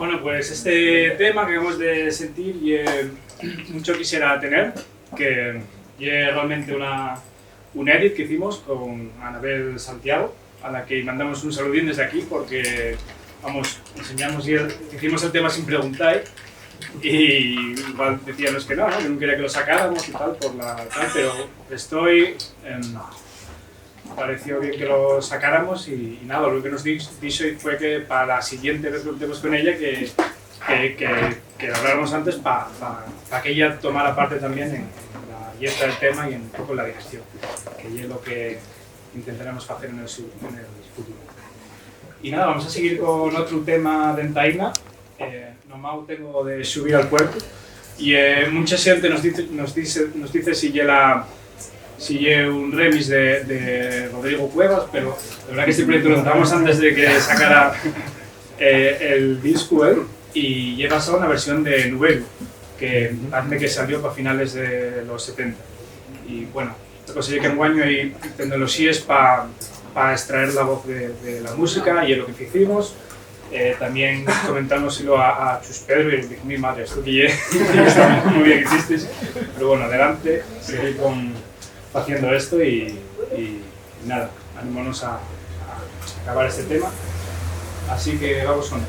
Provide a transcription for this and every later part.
Bueno, pues este tema que acabamos de sentir mucho quisiera tener, que es realmente un edit que hicimos con Anabel Santiago, a la que mandamos un saludín desde aquí porque, vamos, enseñamos y hicimos el tema sin preguntar y decíamos que no no quería que lo sacáramos y tal, pero pareció bien que lo sacáramos y nada, lo que nos dijo fue que para la siguiente vez que contemos con ella que habláramos antes para que ella tomara parte también en la letra del tema y un poco en la dirección, que es lo que intentaremos hacer en el futuro. Y nada, vamos a seguir con otro tema de Entaina. Nomás tengo de subir al puerto y mucha gente nos dice si lleve un remix de Rodrigo Cuevas, pero la verdad que este proyecto lo tratamos antes de que sacara el disco y lleva solo una versión de Nubelu, que parece que salió para finales de los 70. Y bueno, conseguí que enguaño y tecnologías para extraer la voz de la música y es lo que hicimos. También comentándoselo a Chus Pedro y dije, mi madre, esto que está muy bien que hiciste, pero bueno, adelante, seguir haciendo esto y nada, animémonos a acabar este tema, así que vamos con él.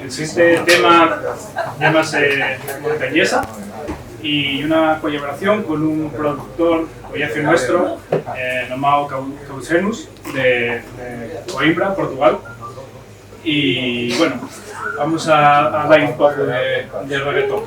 El siguiente tema llámase Montañesa y una colaboración con un productor collazo nuestro, llamado Causenus, de Coimbra, Portugal. Y bueno, vamos a dar un poco de reggaetón.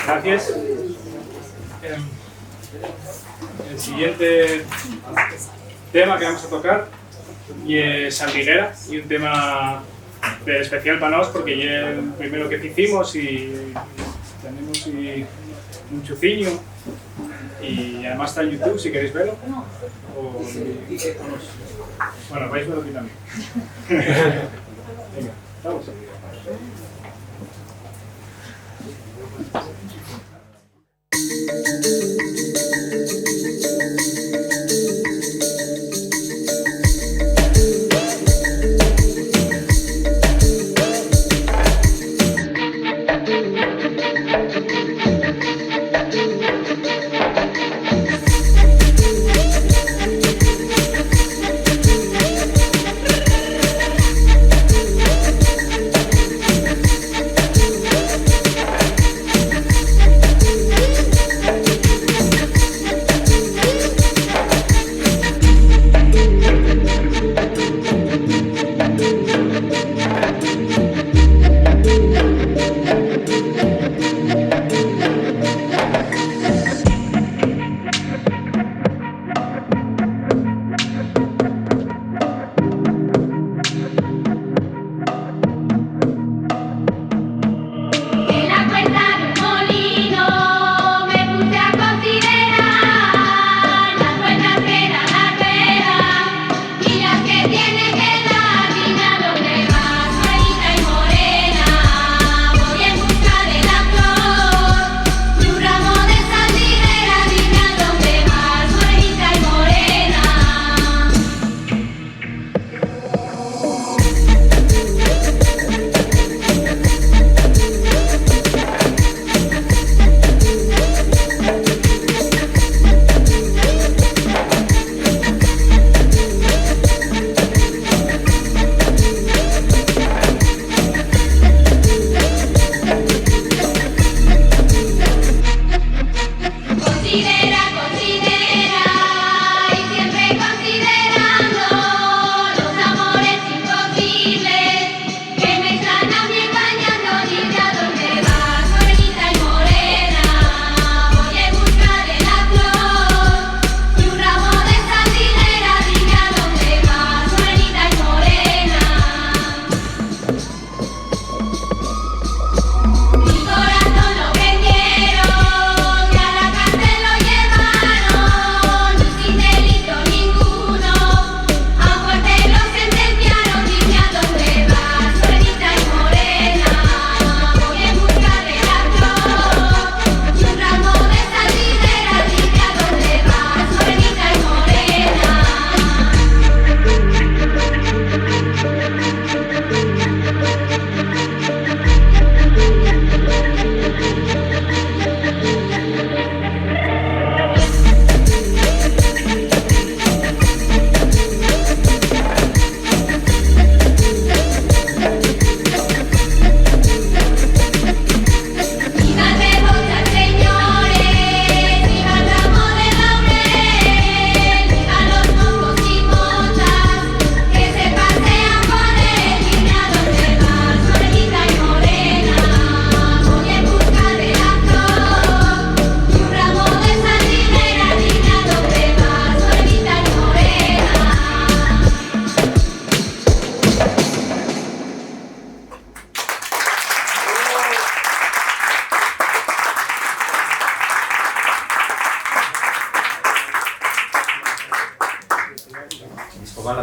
Gracias. El siguiente tema que vamos a tocar es Sardinera, y un tema de especial para nosotros porque es el primero que hicimos y tenemos un chuciño, y además está en YouTube si queréis verlo. Bueno, vais a verlo aquí también. Venga, vamos.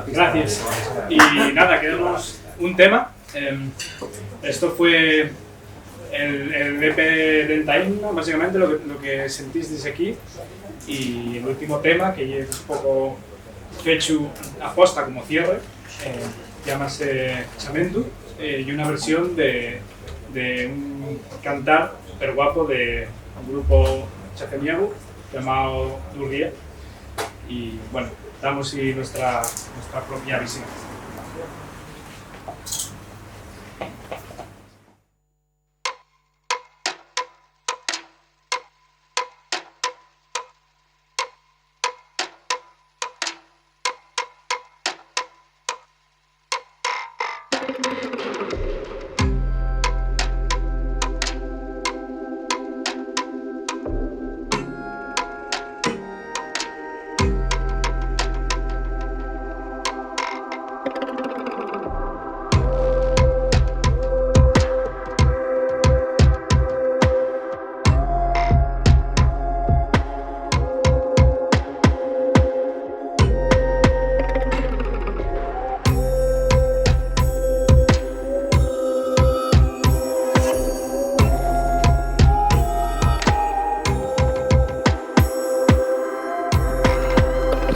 Gracias. Y nada, quedamos un tema. Esto fue el EP de Entaín, básicamente lo que sentís aquí. Y el último tema, que es un poco hecho aposta como cierre, llámase Chamentu, y una versión de un cantar super guapo de un grupo chacemiago llamado Durguía. Y bueno, damos y nuestra propia visión.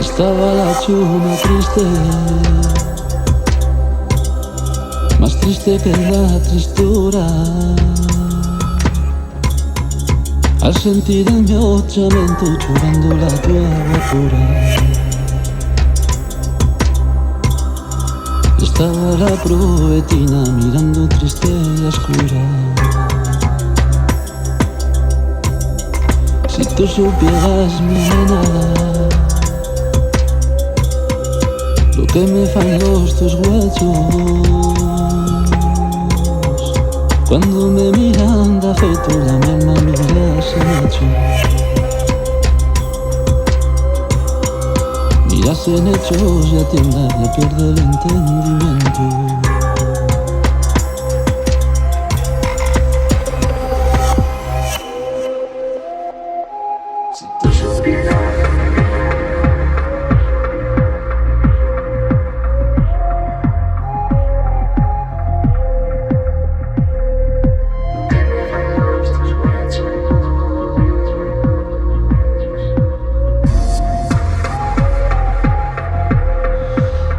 Estaba la chuna triste, más triste que la tristura, al sentir el mio lamento llorando la tua agua pura. Estaba la proetina mirando triste y oscura. Si tú supieras, mi nena, lo que me fan tus huesos cuando me miran de afecto, la mi alma mira sin hecho. Miras en hechos, ya tiembla, ya pierde el entendimiento.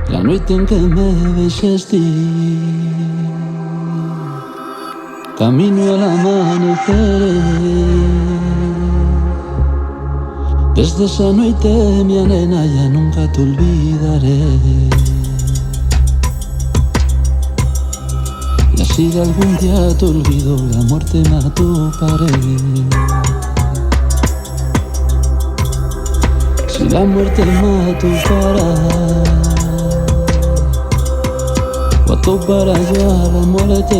La noite en que me veixeste, camino al amanecer. Desde esa noite, mi nena, ya nunca te olvidaré. Y así de algún día te olvido, la muerte me atoparé. Si la muerte me atopara, o atopara yo a la muerte,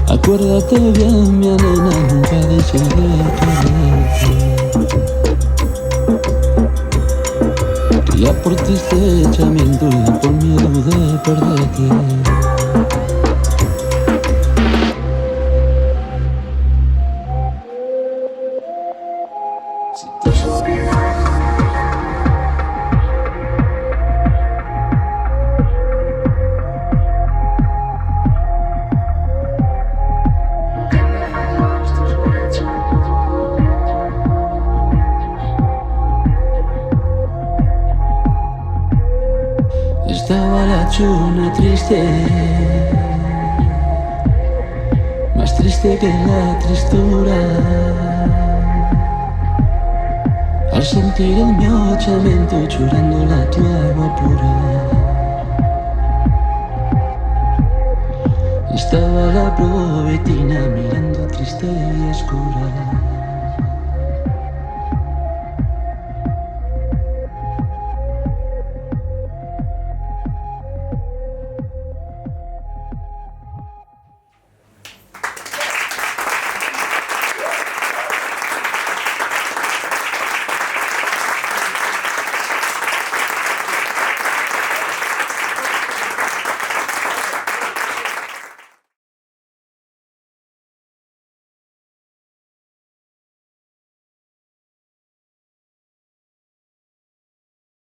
acuérdate bien, mi nena, nunca dejes de quererte. Que ya por triste echamiento, ya por miedo de perderte. Estaba la chuna triste, más triste que la tristura, al sentir el mio lamento llorando la tua agua pura. Estaba la proetina mirando triste y oscura.